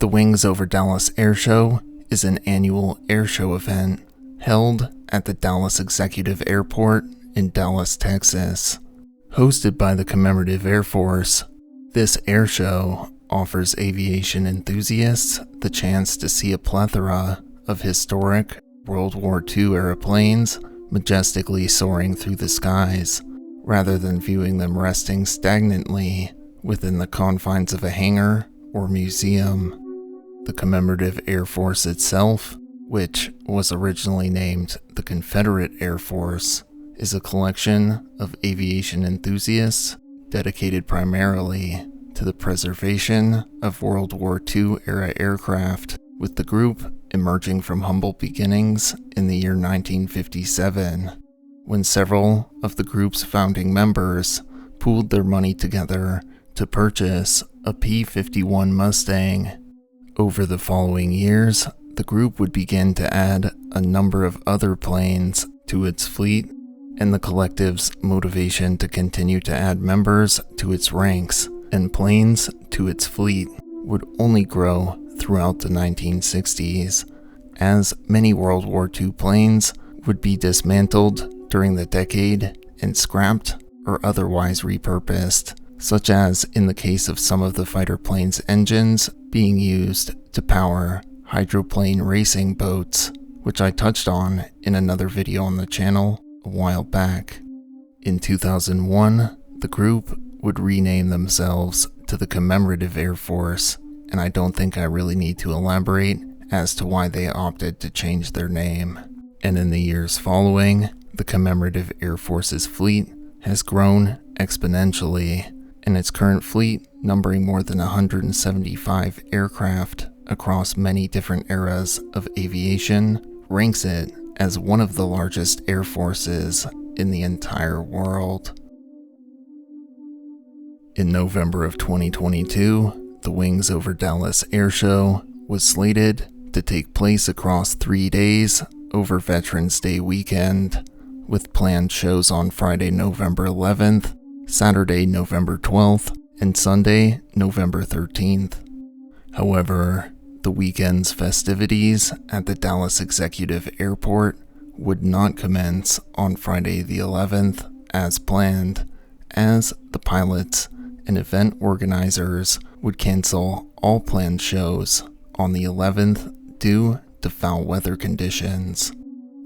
The Wings Over Dallas Airshow is an annual airshow event held at the Dallas Executive Airport in Dallas, Texas. Hosted by the Commemorative Air Force, this airshow offers aviation enthusiasts the chance to see a plethora of historic World War II era planes majestically soaring through the skies, rather than viewing them resting stagnantly within the confines of a hangar or museum. The Commemorative Air Force itself, which was originally named the Confederate Air Force, is a collection of aviation enthusiasts dedicated primarily to the preservation of World War II era aircraft, with the group emerging from humble beginnings in the year 1957, when several of the group's founding members pooled their money together to purchase a P-51 Mustang. Over the following years, the group would begin to add a number of other planes to its fleet, and the collective's motivation to continue to add members to its ranks and planes to its fleet would only grow throughout the 1960s, as many World War II planes would be dismantled during the decade and scrapped or otherwise repurposed, such as in the case of some of the fighter planes' engines being used to power hydroplane racing boats, which I touched on in another video on the channel a while back. In 2001, the group would rename themselves to the Commemorative Air Force, and I don't think I really need to elaborate as to why they opted to change their name. And in the years following, the Commemorative Air Force's fleet has grown exponentially, and its current fleet, numbering more than 175 aircraft across many different eras of aviation, ranks it as one of the largest air forces in the entire world. In November of 2022, the Wings Over Dallas Airshow was slated to take place across 3 days over Veterans Day weekend, with planned shows on Friday, November 11th, Saturday, November 12th, and Sunday, November 13th. However, the weekend's festivities at the Dallas Executive Airport would not commence on Friday the 11th as planned, as the pilots and event organizers would cancel all planned shows on the 11th due to foul weather conditions.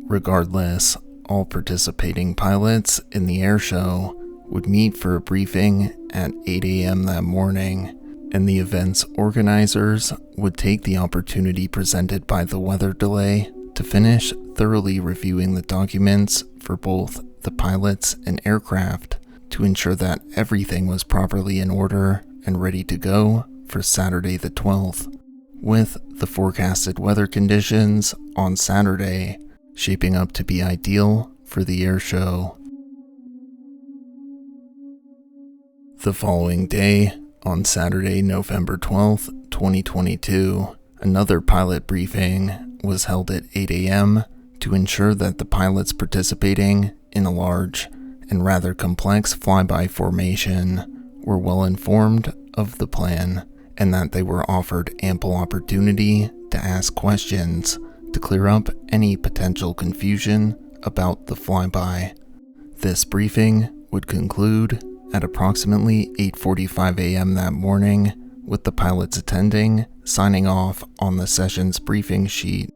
Regardless, all participating pilots in the airshow would meet for a briefing at 8 a.m. that morning, and the event's organizers would take the opportunity presented by the weather delay to finish thoroughly reviewing the documents for both the pilots and aircraft to ensure that everything was properly in order and ready to go for Saturday the 12th, with the forecasted weather conditions on Saturday shaping up to be ideal for the airshow. The following day, on Saturday, November 12th, 2022, another pilot briefing was held at 8 a.m. to ensure that the pilots participating in a large and rather complex flyby formation were well informed of the plan, and that they were offered ample opportunity to ask questions to clear up any potential confusion about the flyby. This briefing would conclude at approximately 8:45 a.m. that morning, with the pilots attending, signing off on the session's briefing sheet,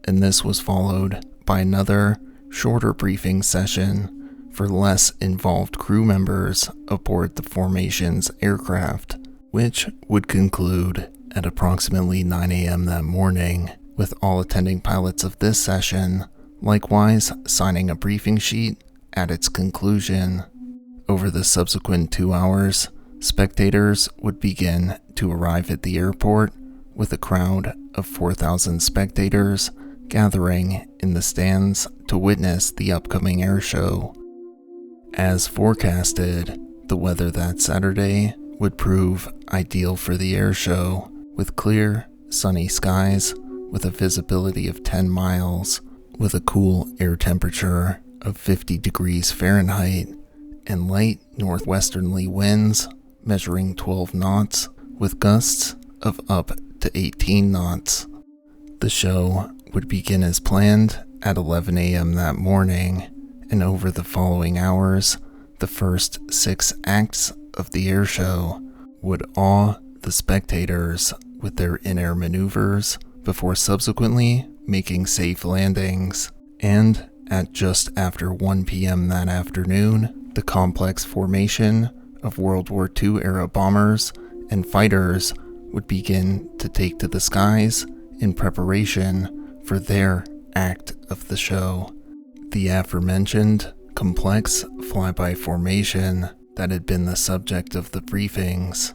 and this was followed by another, shorter briefing session for less involved crew members aboard the formation's aircraft, which would conclude at approximately 9 a.m. that morning, with all attending pilots of this session likewise signing a briefing sheet at its conclusion. Over the subsequent 2 hours, spectators would begin to arrive at the airport, with a crowd of 4,000 spectators gathering in the stands to witness the upcoming airshow. As forecasted, the weather that Saturday would prove ideal for the airshow, with clear, sunny skies with a visibility of 10 miles, with a cool air temperature of 50 degrees Fahrenheit, and light northwesterly winds measuring 12 knots, with gusts of up to 18 knots. The show would begin as planned at 11 a.m. that morning, and over the following hours, the first 6 acts of the airshow would awe the spectators with their in-air maneuvers before subsequently making safe landings. And at just after 1 p.m. that afternoon, the complex formation of World War II-era bombers and fighters would begin to take to the skies in preparation for their act of the show. The aforementioned complex flyby formation that had been the subject of the briefings.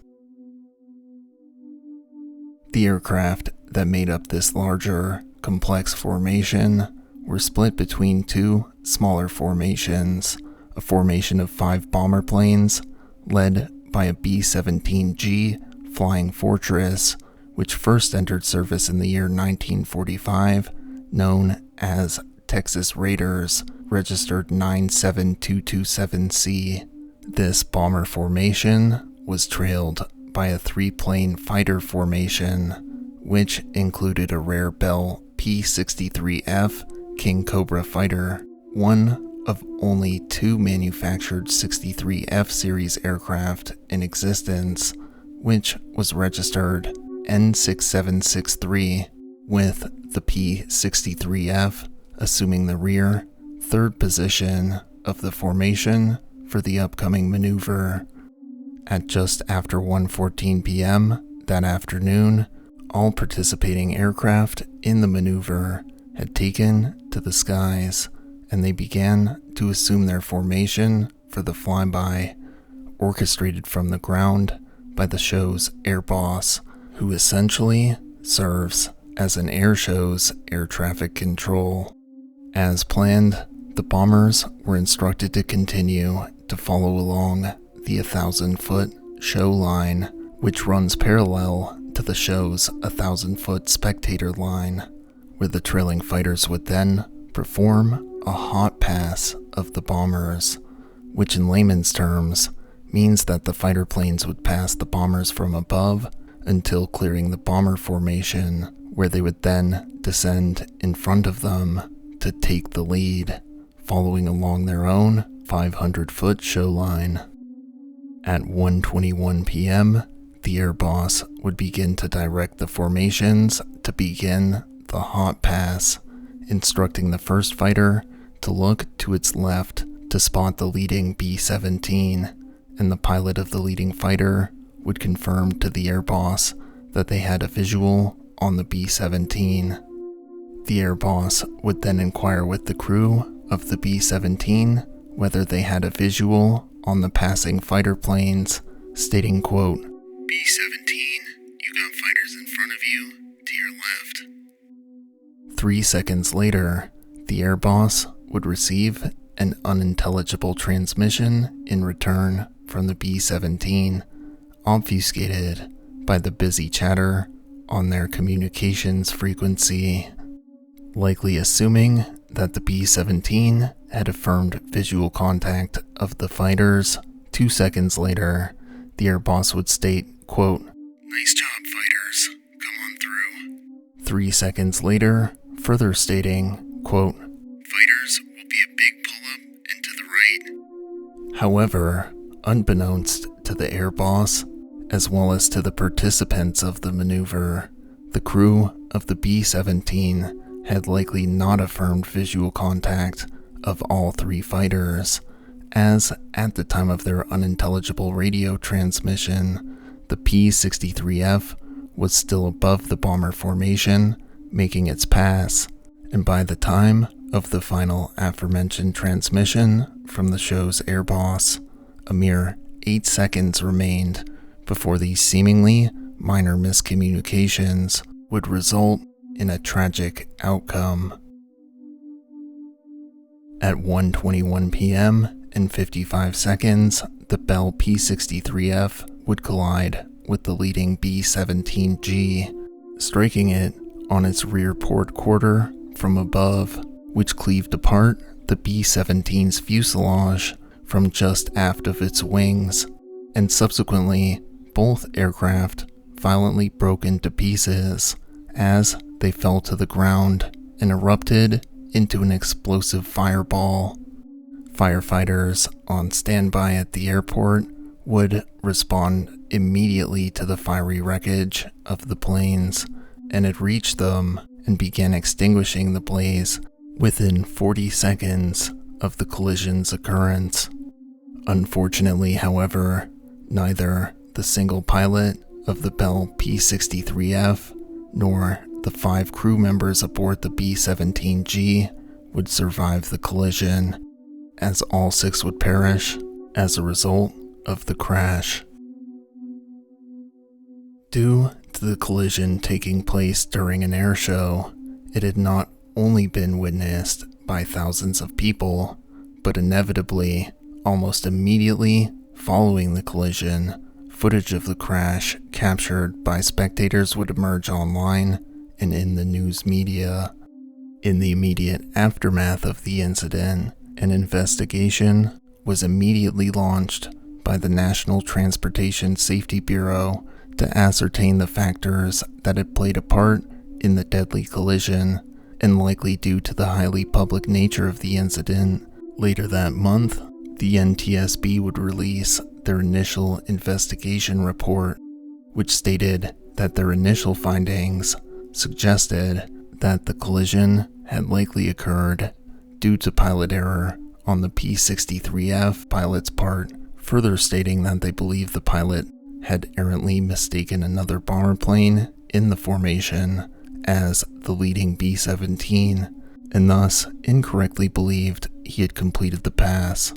The aircraft that made up this larger, complex formation were split between 2 smaller formations, a formation of 5 bomber planes led by a B-17G Flying Fortress, which first entered service in the year 1945, known as Texas Raiders, registered 97227C. This bomber formation was trailed by a 3-plane fighter formation, which included a rare Bell P-63F King Cobra fighter, one of only 2 manufactured 63F series aircraft in existence, which was registered N6763, with the P-63F assuming the rear, 3rd position of the formation for the upcoming maneuver. At just after 1:14 p.m. that afternoon, all participating aircraft in the maneuver had taken to the skies, and they began to assume their formation for the flyby, orchestrated from the ground by the show's air boss, who essentially serves as an air show's air traffic control. As planned, the bombers were instructed to continue to follow along the 1,000-foot show line, which runs parallel to the show's 1,000-foot spectator line, where the trailing fighters would then perform a hot pass of the bombers, which in layman's terms means that the fighter planes would pass the bombers from above until clearing the bomber formation, where they would then descend in front of them to take the lead, following along their own 500-foot show line. At 1:21 p.m., the air boss would begin to direct the formations to begin the hot pass, instructing the first fighter to look to its left to spot the leading B-17, and the pilot of the leading fighter would confirm to the air boss that they had a visual on the B-17. The air boss would then inquire with the crew of the B-17 whether they had a visual on the passing fighter planes, stating, quote, "B-17, you got fighters in front of you, to your left." 3 seconds later, the air boss would receive an unintelligible transmission in return from the B-17, obfuscated by the busy chatter on their communications frequency. Likely assuming that the B-17 had affirmed visual contact of the fighters, 2 seconds later, the air boss would state, quote, "Nice job, fighters. Come on through." 3 seconds later, further stating, quote, "Fighters will be a big pull-up and to the right." However, unbeknownst to the air boss, as well as to the participants of the maneuver, the crew of the B-17 had likely not affirmed visual contact of all 3 fighters, as at the time of their unintelligible radio transmission, the P-63F was still above the bomber formation, making its pass, and by the time of the final aforementioned transmission from the show's air boss, a mere 8 seconds remained before these seemingly minor miscommunications would result in a tragic outcome. At 1:21 p.m. and 55 seconds, the Bell P-63F would collide with the leading B-17G, striking it on its rear port quarter from above, which cleaved apart the B-17's fuselage from just aft of its wings, and subsequently both aircraft violently broke into pieces as they fell to the ground and erupted into an explosive fireball. Firefighters on standby at the airport would respond immediately to the fiery wreckage of the planes and had reached them and began extinguishing the blaze within 40 seconds of the collision's occurrence. Unfortunately, however, neither the single pilot of the Bell P-63F nor the 5 crew members aboard the B-17G would survive the collision, as all 6 would perish as a result of the crash. Due to the collision taking place during an air show, it had not only been witnessed by thousands of people, but inevitably, almost immediately following the collision, footage of the crash captured by spectators would emerge online and in the news media. In the immediate aftermath of the incident, an investigation was immediately launched by the National Transportation Safety Bureau to ascertain the factors that had played a part in the deadly collision, and likely due to the highly public nature of the incident. Later that month, the NTSB would release their initial investigation report, which stated that their initial findings suggested that the collision had likely occurred due to pilot error on the P-63F pilot's part, further stating that they believe the pilot had errantly mistaken another bomber plane in the formation as the leading B-17, and thus incorrectly believed he had completed the pass.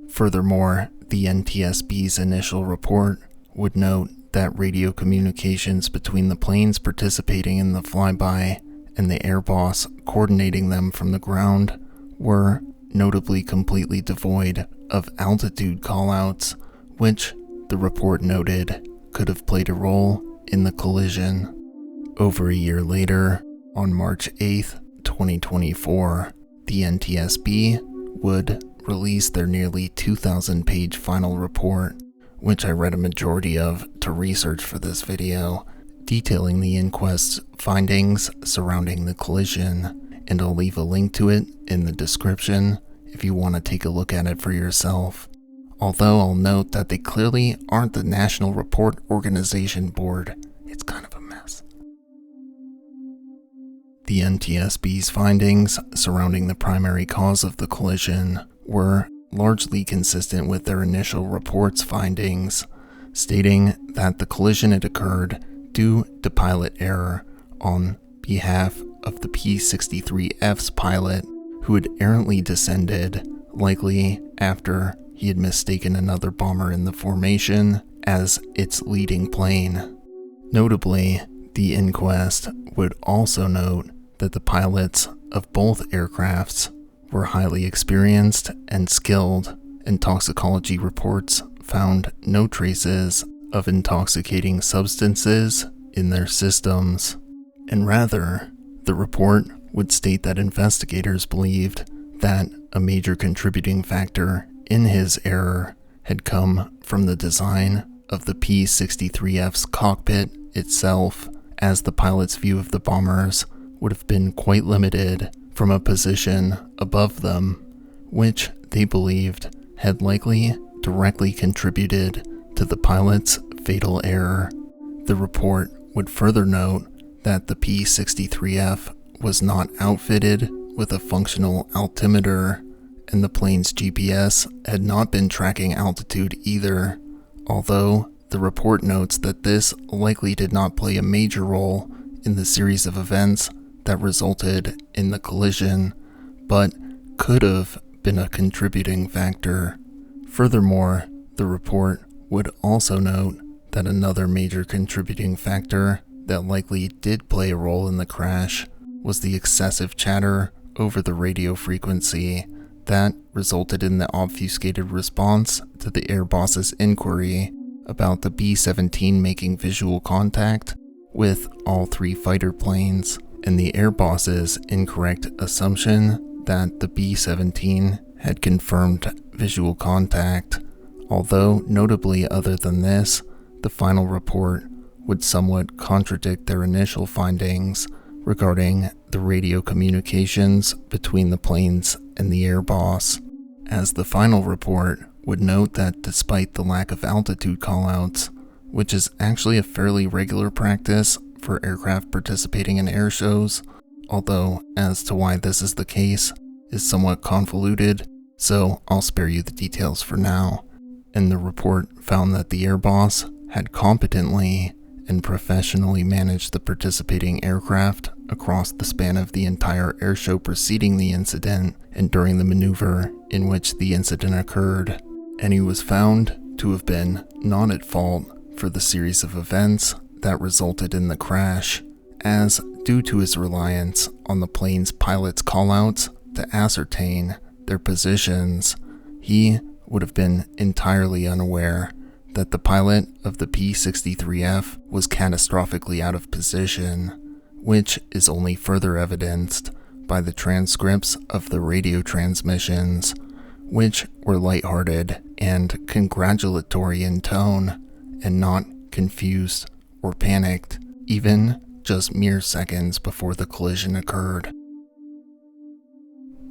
Furthermore, the NTSB's initial report would note that radio communications between the planes participating in the flyby and the air boss coordinating them from the ground were notably completely devoid of altitude callouts, which the report noted could have played a role in the collision. Over a year later, on March 8, 2024, the NTSB would release their nearly 2,000-page final report, which I read a majority of to research for this video, detailing the inquest's findings surrounding the collision, and I'll leave a link to it in the description if you want to take a look at it for yourself. Although I'll note that they clearly aren't the National Report Organization Board. It's kind of a mess. The NTSB's findings surrounding the primary cause of the collision were largely consistent with their initial report's findings, stating that the collision had occurred due to pilot error on behalf of the P-63F's pilot, who had errantly descended, likely after he had mistaken another bomber in the formation as its leading plane. Notably, the inquest would also note that the pilots of both aircrafts were highly experienced and skilled, and toxicology reports found no traces of intoxicating substances in their systems, and rather, the report would state that investigators believed that a major contributing factor in his error had come from the design of the P-63F's cockpit itself, as the pilot's view of the bombers would have been quite limited from a position above them, which they believed had likely directly contributed to the pilot's fatal error. The report would further note that the P-63F was not outfitted with a functional altimeter, and the plane's GPS had not been tracking altitude either, although the report notes that this likely did not play a major role in the series of events that resulted in the collision, but could have been a contributing factor. Furthermore, the report would also note that another major contributing factor that likely did play a role in the crash was the excessive chatter over the radio frequency that resulted in the obfuscated response to the air boss's inquiry about the B-17 making visual contact with all 3 fighter planes, and the air boss's incorrect assumption that the B-17 had confirmed visual contact. Although notably other than this, the final report would somewhat contradict their initial findings regarding the radio communications between the planes and the air boss, as the final report would note that despite the lack of altitude callouts, which is actually a fairly regular practice for aircraft participating in air shows, although as to why this is the case is somewhat convoluted, so I'll spare you the details for now. And the report found that the air boss had competently and professionally managed the participating aircraft across the span of the entire airshow preceding the incident and during the maneuver in which the incident occurred, and he was found to have been not at fault for the series of events that resulted in the crash, as due to his reliance on the plane's pilot's callouts to ascertain their positions, he would have been entirely unaware that the pilot of the P-63F was catastrophically out of position, which is only further evidenced by the transcripts of the radio transmissions, which were lighthearted and congratulatory in tone, and not confused or panicked, even just mere seconds before the collision occurred.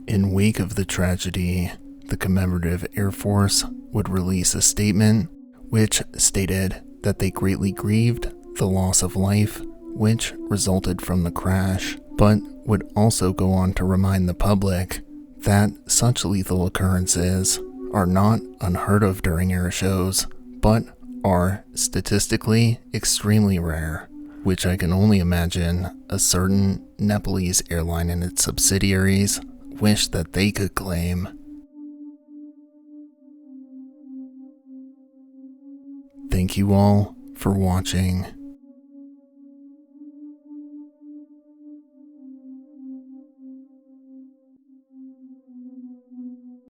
In wake of the tragedy, the Commemorative Air Force would release a statement which stated that they greatly grieved the loss of life which resulted from the crash, but would also go on to remind the public that such lethal occurrences are not unheard of during air shows, but are statistically extremely rare, which I can only imagine a certain Nepalese airline and its subsidiaries wish that they could claim. Thank you all for watching.